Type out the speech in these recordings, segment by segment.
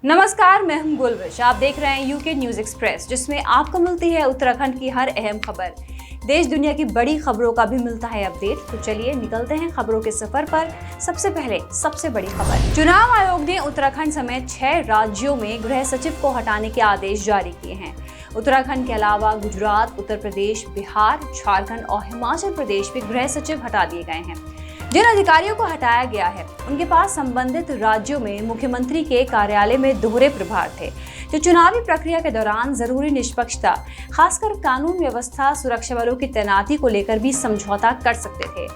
नमस्कार, मैं हूं गुलविश। आप देख रहे हैं यूके न्यूज एक्सप्रेस, जिसमें आपको मिलती है उत्तराखंड की हर अहम खबर। देश दुनिया की बड़ी खबरों का भी मिलता है अपडेट। तो चलिए निकलते हैं खबरों के सफर पर। सबसे पहले सबसे बड़ी खबर। चुनाव आयोग ने उत्तराखंड समेत 6 राज्यों में गृह सचिव को हटाने के आदेश जारी किए हैं। उत्तराखंड के अलावा गुजरात, उत्तर प्रदेश, बिहार, झारखंड और हिमाचल प्रदेश में गृह सचिव हटा दिए गए हैं। जिन अधिकारियों को हटाया गया है उनके पास संबंधित राज्यों में मुख्यमंत्री के कार्यालय में दोहरे प्रभार थे, जो चुनावी प्रक्रिया के दौरान जरूरी निष्पक्षता, खासकर कानून व्यवस्था, सुरक्षा बलों की तैनाती को लेकर भी समझौता कर सकते थे।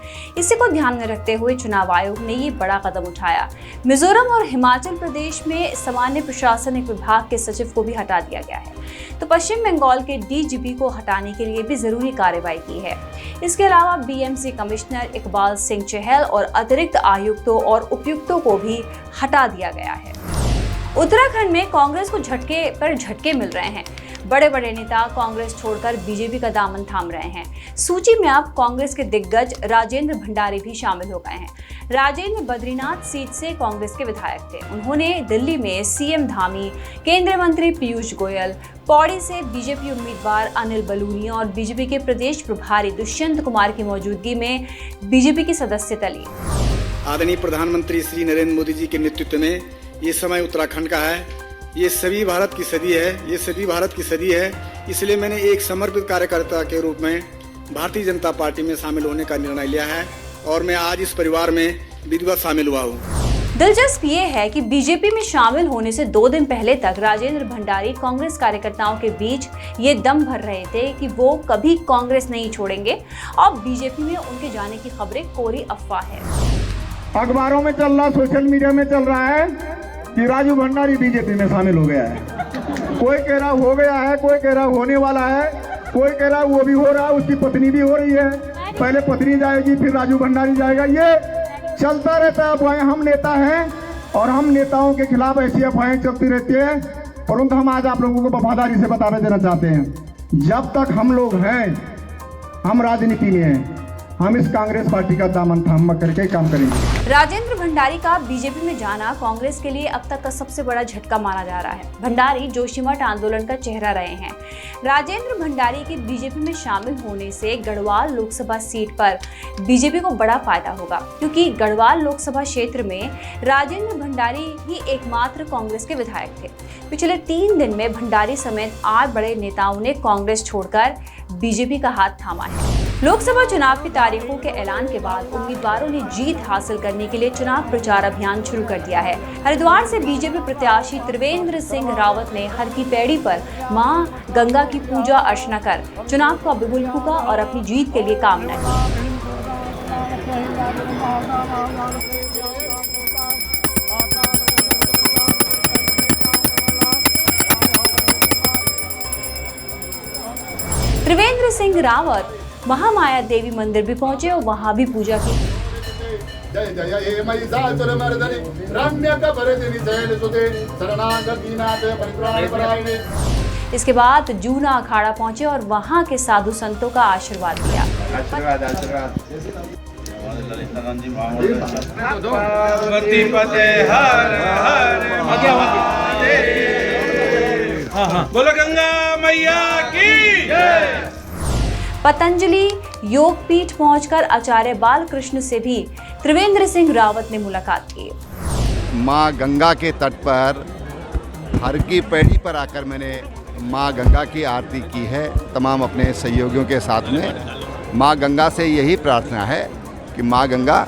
इसी को ध्यान में रखते हुए चुनाव आयोग ने ये बड़ा कदम उठाया। मिजोरम और हिमाचल प्रदेश में सामान्य प्रशासनिक विभाग के सचिव को भी हटा दिया गया है, तो पश्चिम बंगाल के डीजीपी को हटाने के लिए भी जरूरी कार्रवाई की है। इसके अलावा बीएमसी कमिश्नर इकबाल सिंह चहल और अतिरिक्त आयुक्तों और उपायुक्तों को भी हटा दिया गया है। उत्तराखंड में कांग्रेस को झटके पर झटके मिल रहे हैं। बड़े बड़े नेता कांग्रेस छोड़कर बीजेपी का दामन थाम रहे हैं। सूची में अब कांग्रेस के दिग्गज राजेंद्र भंडारी भी शामिल हो गए हैं। राजेंद्र बद्रीनाथ सीट से कांग्रेस के विधायक थे। उन्होंने दिल्ली में सीएम धामी, केंद्रीय मंत्री पीयूष गोयल, पौड़ी से बीजेपी उम्मीदवार अनिल बलूनी और बीजेपी के प्रदेश प्रभारी दुष्यंत कुमार की मौजूदगी में बीजेपी की सदस्यता ली। आदरणीय प्रधानमंत्री श्री नरेंद्र मोदी जी के नेतृत्व में ये समय उत्तराखंड का है। ये सभी भारत की सदी है, ये सभी भारत की सदी है। इसलिए मैंने एक समर्पित कार्यकर्ता के रूप में भारतीय जनता पार्टी में शामिल होने का निर्णय लिया है और मैं आज इस परिवार में विधिवत शामिल हुआ हूँ। दिलचस्प ये है कि बीजेपी में शामिल होने से 2 दिन पहले तक राजेंद्र भंडारी कांग्रेस कार्यकर्ताओं के बीच ये दम भर रहे थे कि वो कभी कांग्रेस नहीं छोड़ेंगे और बीजेपी में उनके जाने की खबरें कोरी अफवाह है। अखबारों में चल रहा, सोशल मीडिया में चल रहा है कि राजू भंडारी बीजेपी में शामिल हो गया है। कोई कह रहा हो गया है, कोई कह रहा होने वाला है, कोई कह रहा वो भी हो रहा है, उसकी पत्नी भी हो रही है। पहले पत्नी जाएगी, फिर राजू भंडारी जाएगा। ये चलता रहता है। अफवाहें हम नेता हैं और हम नेताओं के खिलाफ ऐसी अफवाहें चलती रहती है, परंतु हम आज आप लोगों को वफादारी से बता देना चाहते हैं, जब तक हम लोग हैं, हम राजनीति में हैं, हम इस कांग्रेस पार्टी का दामन थाम करके काम करेंगे। राजेंद्र भंडारी का बीजेपी में जाना कांग्रेस के लिए अब तक का सबसे बड़ा झटका माना जा रहा है। भंडारी जोशीमठ आंदोलन का चेहरा रहे हैं। राजेंद्र भंडारी के बीजेपी में शामिल होने से गढ़वाल लोकसभा सीट पर बीजेपी को बड़ा फायदा होगा, क्योंकि गढ़वाल लोकसभा क्षेत्र में राजेंद्र भंडारी ही एकमात्र कांग्रेस के विधायक थे। पिछले 3 दिन में भंडारी समेत 8 बड़े नेताओं ने कांग्रेस छोड़कर बीजेपी का हाथ थामा है। लोकसभा चुनाव की तारीखों के ऐलान के बाद उम्मीदवारों ने जीत हासिल करने के लिए चुनाव प्रचार अभियान शुरू कर दिया है। हरिद्वार से बीजेपी प्रत्याशी त्रिवेंद्र सिंह रावत ने हर की पैड़ी पर मां गंगा की पूजा अर्चना कर चुनाव का बिगुल फूंका और अपनी जीत के लिए कामना की। त्रिवेंद्र सिंह रावत महामाया देवी मंदिर भी पहुंचे और वहां भी पूजा की। इसके बाद जूना अखाड़ा पहुंचे और वहां के साधु संतों का आशीर्वाद लिया। बोलो गंगा मैया की जय। पतंजलि योगपीठ पहुंचकर आचार्य बालकृष्ण से भी त्रिवेंद्र सिंह रावत ने मुलाकात की। माँ गंगा के तट पर हर की पैड़ी पर आकर मैंने माँ गंगा की आरती की है, तमाम अपने सहयोगियों के साथ में। माँ गंगा से यही प्रार्थना है कि माँ गंगा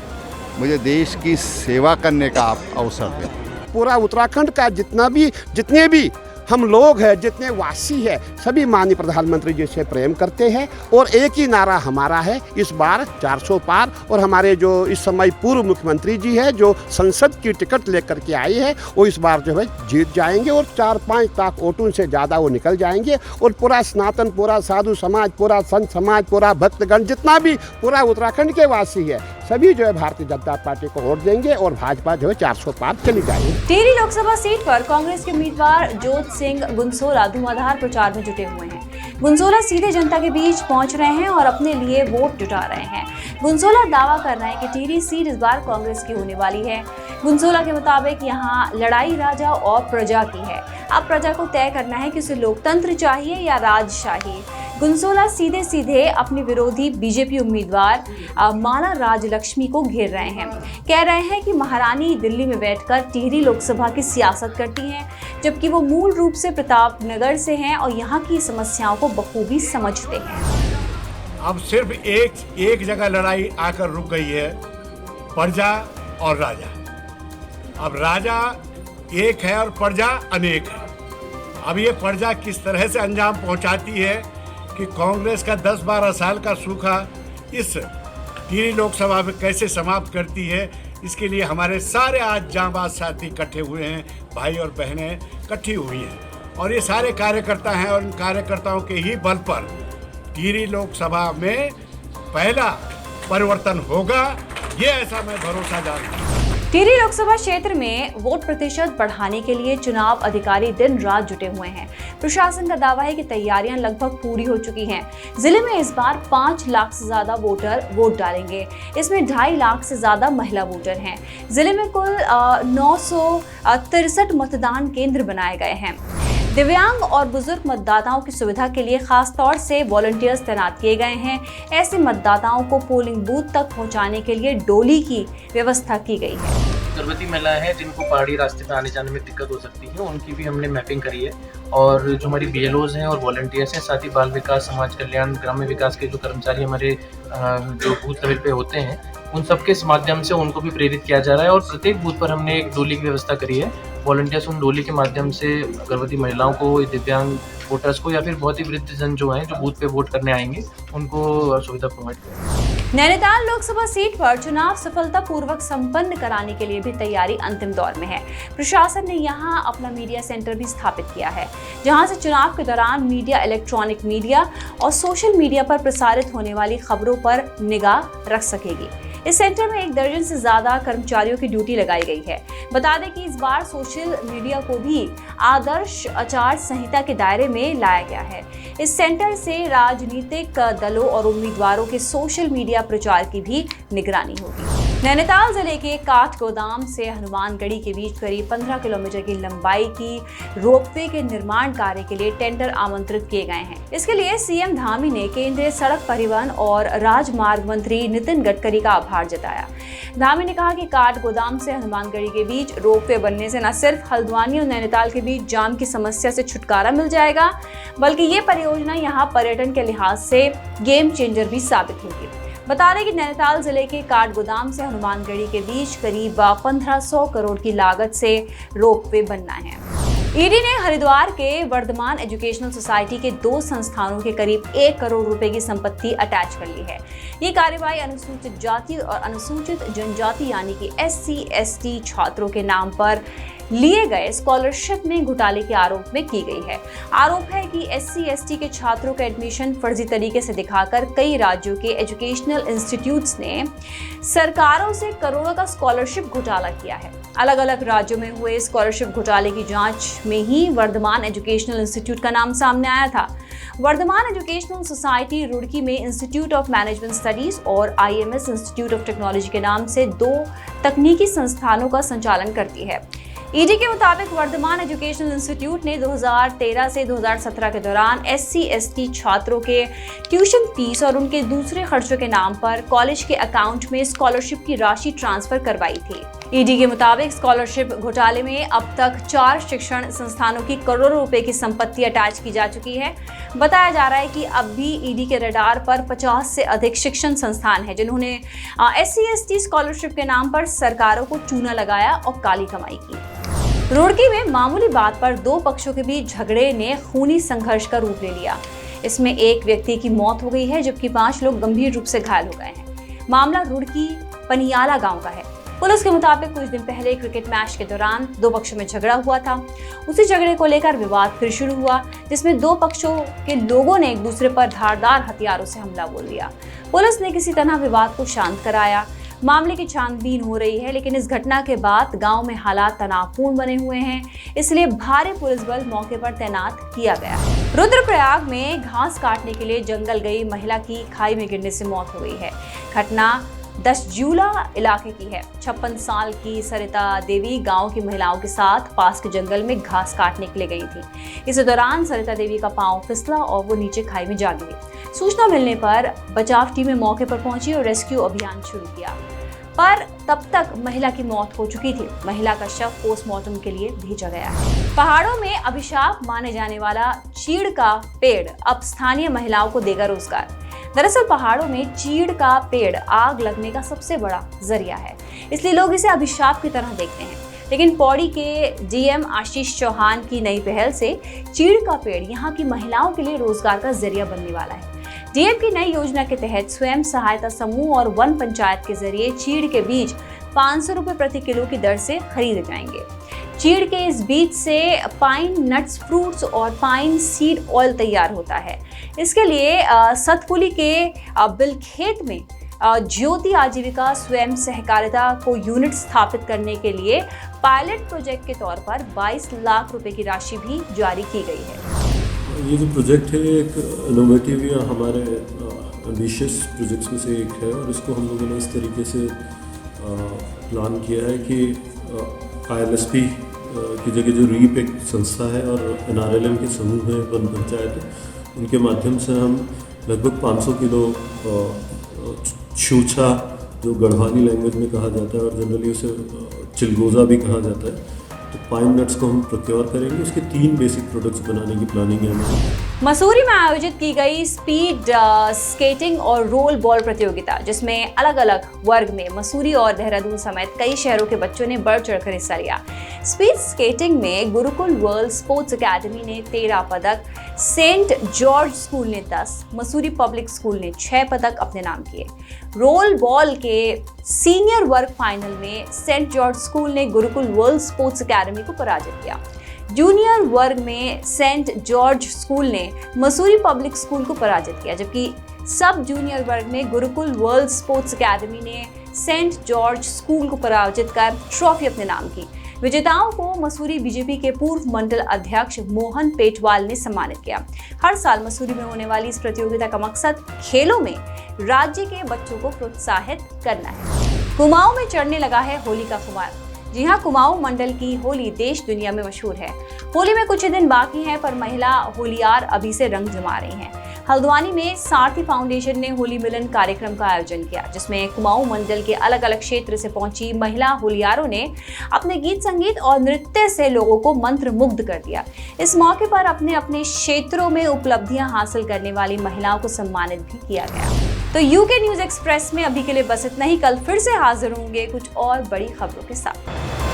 मुझे देश की सेवा करने का अवसर दें। पूरा उत्तराखंड का जितने भी हम लोग हैं, जितने वासी हैं, सभी माननीय प्रधानमंत्री जी से प्रेम करते हैं और एक ही नारा हमारा है, इस बार 400 पार। और हमारे जो इस समय पूर्व मुख्यमंत्री जी है, जो संसद की टिकट लेकर के आई है, वो इस बार जो है जीत जाएंगे और 4-5 लाख वोटों से ज़्यादा वो निकल जाएंगे। और पूरा सनातन, पूरा साधु समाज, पूरा संत समाज, पूरा भक्तगण, जितना भी पूरा उत्तराखंड के वासी है, सभी जो है भारतीय जनता पार्टी को वोट देंगे और भाजपा जो है 400 पार चली जाएगी। टिहरी लोकसभा सीट पर कांग्रेस के उम्मीदवार जोत सिंह गुनसोला धुआंधार प्रचार में जुटे हुए हैं। गुनसोला सीधे जनता के बीच पहुंच रहे हैं और अपने लिए वोट जुटा रहे हैं। गुनसोला दावा कर रहे हैं कि टिहरी सीट इस बार कांग्रेस की होने वाली है। गुनसोला के मुताबिक यहाँ लड़ाई राजा और प्रजा की है। अब प्रजा को तय करना है कि उसे लोकतंत्र चाहिए या राजशाही। गुनसोला सीधे सीधे अपने विरोधी बीजेपी उम्मीदवार माला राजलक्ष्मी को घेर रहे हैं। कह रहे हैं कि महारानी दिल्ली में बैठकर टिहरी लोकसभा की सियासत करती हैं, जबकि वो मूल रूप से प्रतापनगर से हैं और यहाँ की समस्याओं को बखूबी समझते हैं। अब सिर्फ एक जगह लड़ाई आकर रुक गई है, प्रजा और राजा। अब राजा एक है और प्रजा अनेक है। अब ये प्रजा किस तरह से अंजाम पहुंचाती है कि कांग्रेस का 10-12 साल का सूखा इस टिहरी लोकसभा में कैसे समाप्त करती है, इसके लिए हमारे सारे आज जांबाज साथी इकट्ठे हुए हैं, भाई और बहनें इकट्ठी हुई हैं और ये सारे कार्यकर्ता हैं और इन कार्यकर्ताओं के ही बल पर टिहरी लोकसभा में पहला परिवर्तन होगा, ये ऐसा मैं भरोसा जानता हूँ। टिहरी लोकसभा क्षेत्र में वोट प्रतिशत बढ़ाने के लिए चुनाव अधिकारी दिन रात जुटे हुए हैं। प्रशासन का दावा है कि तैयारियां लगभग पूरी हो चुकी हैं। जिले में इस बार 5 लाख से ज्यादा वोटर वोट डालेंगे। इसमें 2.5 लाख से ज्यादा महिला वोटर हैं। जिले में कुल 963 मतदान केंद्र बनाए गए हैं। दिव्यांग और बुजुर्ग मतदाताओं की सुविधा के लिए खास तौर से वॉलंटियर्स तैनात किए गए हैं। ऐसे मतदाताओं को पोलिंग बूथ तक पहुंचाने के लिए डोली की व्यवस्था की गई है। गर्भवती महिलाएं हैं जिनको पहाड़ी रास्ते पे आने जाने में दिक्कत हो सकती है, उनकी भी हमने मैपिंग करी है और जो हमारी BLOs हैं और वॉलंटियर्स हैं, साथ ही बाल विकास, समाज कल्याण, ग्राम्य विकास के जो कर्मचारी हमारे जो बूथ लेवल पे होते हैं, उन सबके माध्यम से उनको भी प्रेरित किया जा रहा है और प्रत्येक बूथ पर हमने एक डोली की व्यवस्था करी है। वॉलंटियर्स उन डोली के माध्यम से गर्भवती महिलाओं को, दिव्यांग वोटर्स को या फिर बहुत ही वृद्ध जन जो हैं जो बूथ पे वोट करने आएंगे, उनको सुविधा प्रोवाइड करें। नैनीताल लोकसभा सीट पर चुनाव सफलतापूर्वक संपन्न कराने के लिए भी तैयारी अंतिम दौर में है। प्रशासन ने यहां अपना मीडिया सेंटर भी स्थापित किया है, जहां से चुनाव के दौरान मीडिया, इलेक्ट्रॉनिक मीडिया और सोशल मीडिया पर प्रसारित होने वाली खबरों पर निगाह रख सकेगी। इस सेंटर में 1 दर्जन से ज्यादा कर्मचारियों की ड्यूटी लगाई गई है। बता दें कि इस बार सोशल मीडिया को भी आदर्श आचार संहिता के दायरे में लाया गया है। इस सेंटर से राजनीतिक दलों और उम्मीदवारों के सोशल मीडिया प्रचार की भी निगरानी होगी। नैनीताल जिले के काठगोदाम से हनुमानगढ़ी के बीच करीब 15 किलोमीटर की लंबाई की रोपवे के निर्माण कार्य के लिए टेंडर आमंत्रित किए गए हैं। इसके लिए सीएम धामी ने केंद्रीय सड़क परिवहन और राजमार्ग मंत्री नितिन गडकरी का आभार जताया। धामी ने कहा कि काठगोदाम से हनुमानगढ़ी के बीच रोपवे बनने से न सिर्फ हल्द्वानी और नैनीताल के बीच जाम की समस्या से छुटकारा मिल जाएगा, बल्कि ये परियोजना यहाँ पर्यटन के लिहाज से गेम चेंजर भी साबित होगी। बता दें कि नैनीताल जिले के काठगोदाम से हनुमानगढ़ी के बीच करीब 1500 करोड़ की लागत से रोपवे बनना है। ईडी ने हरिद्वार के वर्धमान एजुकेशनल सोसाइटी के 2 संस्थानों के करीब 1 करोड़ रुपए की संपत्ति अटैच कर ली है। ये कार्रवाई अनुसूचित जाति और अनुसूचित जनजाति यानी कि SC/ST छात्रों के नाम पर लिए गए स्कॉलरशिप में घोटाले के आरोप में की गई है। आरोप है कि SC/ST के छात्रों का एडमिशन फर्जी तरीके से दिखाकर कई राज्यों के एजुकेशनल इंस्टीट्यूट्स ने सरकारों से करोड़ों का स्कॉलरशिप घोटाला किया है। अलग अलग राज्यों में हुए स्कॉलरशिप घोटाले की जांच में ही वर्धमान एजुकेशनल इंस्टीट्यूट का नाम सामने आया था। वर्धमान एजुकेशनल सोसाइटी रुड़की में इंस्टीट्यूट ऑफ मैनेजमेंट स्टडीज और IMS इंस्टीट्यूट ऑफ टेक्नोलॉजी के नाम से 2 तकनीकी संस्थानों का संचालन करती है। ईडी के मुताबिक वर्धमान एजुकेशनल इंस्टीट्यूट ने 2013 से 2017 के दौरान SC/ST छात्रों के ट्यूशन फीस और उनके दूसरे खर्चों के नाम पर कॉलेज के अकाउंट में स्कॉलरशिप की राशि ट्रांसफर करवाई थी। ईडी के मुताबिक स्कॉलरशिप घोटाले में अब तक 4 शिक्षण संस्थानों की करोड़ों रुपए की संपत्ति अटैच की जा चुकी है। बताया जा रहा है कि अब भी ईडी के रडार पर 50 से अधिक शिक्षण संस्थान हैं जिन्होंने SC/ST स्कॉलरशिप के नाम पर सरकारों को चूना लगाया और काली कमाई की। रुड़की में मामूली बात पर 2 पक्षों के बीच झगड़े ने खूनी संघर्ष का रूप ले लिया। इसमें एक व्यक्ति की मौत हो गई है जबकि 5 लोग गंभीर रूप से घायल हो गए हैं। मामला रुड़की पनियाला गांव का है। पुलिस के मुताबिक कुछ दिन पहले क्रिकेट मैच के दौरान 2 पक्षों में झगड़ा हुआ था। उसी झगड़े को लेकर विवाद फिर शुरू हुआ, जिसमें 2 पक्षों के लोगों ने एक दूसरे पर धारदार हथियारों से हमला बोल दिया। पुलिस ने किसी तरह विवाद को शांत कराया। मामले की छानबीन हो रही है, लेकिन इस घटना के बाद गांव में हालात तनावपूर्ण बने हुए हैं, इसलिए भारी पुलिस बल मौके पर तैनात किया गया है। रुद्रप्रयाग में घास काटने के लिए जंगल गई महिला की खाई में गिरने से मौत हो गई है। घटना दशजूला इलाके की है। 56 साल की सरिता देवी गांव की महिलाओं के साथ पास के जंगल में घास काटने के लिए गई थी। इस दौरान सरिता देवी का पांव फिसला और वो नीचे खाई में जा गिरी। सूचना मिलने पर बचाव टीमें मौके पर पहुंची और रेस्क्यू अभियान शुरू किया, पर तब तक महिला की मौत हो चुकी थी। महिला का शव पोस्टमार्टम के लिए भेजा गया है। पहाड़ों में अभिशाप माने जाने वाला चीड़ का पेड़ अब स्थानीय महिलाओं को देगा रोजगार। दरअसल पहाड़ों में चीड़ का पेड़ आग लगने का सबसे बड़ा जरिया है, इसलिए लोग इसे अभिशाप की तरह देखते हैं। लेकिन पौड़ी के डीएम आशीष चौहान की नई पहल से चीड़ का पेड़ यहाँ की महिलाओं के लिए रोजगार का जरिया बनने वाला है। डीएम की नई योजना के तहत स्वयं सहायता समूह और वन पंचायत के जरिए चीड़ के बीज 500 रुपए प्रति किलो की दर से खरीदे जाएंगे। चीड़ के इस बीज से पाइन नट्स फ्रूट्स और पाइन सीड ऑयल तैयार होता है। इसके लिए सतपुली के बिलखेत में ज्योति आजीविका स्वयं सहकारिता को यूनिट स्थापित करने के लिए पायलट प्रोजेक्ट के तौर पर 22 लाख रुपए की राशि भी जारी की गई है। ये जो प्रोजेक्ट है एक इनोवेटिव या हमारे एम्बिशियस प्रोजेक्ट्स में से एक है, और इसको हम लोगों ने इस तरीके से प्लान किया है कि ILSP की जगह जो रीप एक संस्था है और NRLM के समूह है, वन पंचायत है, उनके माध्यम से हम लगभग 500 किलो छूछा, जो गढ़वाली लैंग्वेज में कहा जाता है और जनरली उसे चिलगोज़ा भी कहा जाता है, तो पाइन नट्स को हम प्रोक्योर करेंगे। उसके 3 बेसिक प्रोडक्ट्स बनाने की प्लानिंग है हमारी। मसूरी में आयोजित की गई स्पीड स्केटिंग और रोल बॉल प्रतियोगिता, जिसमें अलग अलग वर्ग में मसूरी और देहरादून समेत कई शहरों के बच्चों ने बढ़ चढ़कर हिस्सा लिया। स्पीड स्केटिंग में गुरुकुल वर्ल्ड स्पोर्ट्स एकेडमी ने 13 पदक, सेंट जॉर्ज स्कूल ने 10, मसूरी पब्लिक स्कूल ने 6 पदक अपने नाम किए। रोल बॉल के सीनियर वर्ग फाइनल में सेंट जॉर्ज स्कूल ने गुरुकुल वर्ल्ड स्पोर्ट्स एकेडमी को पराजित किया। जूनियर वर्ग में सेंट जॉर्ज स्कूल ने मसूरी पब्लिक स्कूल को पराजित किया, जबकि सब जूनियर वर्ग में गुरुकुल वर्ल्ड स्पोर्ट्स एकेडमी ने सेंट जॉर्ज स्कूल को पराजित कर ट्रॉफी अपने नाम की। विजेताओं को मसूरी बीजेपी के पूर्व मंडल अध्यक्ष मोहन पेटवाल ने सम्मानित किया। हर साल मसूरी में होने वाली इस प्रतियोगिता का मकसद खेलों में राज्य के बच्चों को प्रोत्साहित करना है। कुमाऊं में चढ़ने लगा है होली का खुमार। जी हाँ, कुमाऊं मंडल की होली देश दुनिया में मशहूर है। होली में कुछ ही दिन बाकी हैं, पर महिला होलियार अभी से रंग जमा रही हैं। हल्द्वानी में सारथी फाउंडेशन ने होली मिलन कार्यक्रम का आयोजन किया, जिसमें कुमाऊं मंडल के अलग अलग क्षेत्र से पहुंची महिला होलियारों ने अपने गीत संगीत और नृत्य से लोगों को मंत्रमुग्ध कर दिया। इस मौके पर अपने अपने क्षेत्रों में उपलब्धियां हासिल करने वाली महिलाओं को सम्मानित भी किया गया। तो यूके न्यूज एक्सप्रेस में अभी के लिए बस इतना ही। कल फिर से हाजिर होंगे कुछ और बड़ी खबरों के साथ।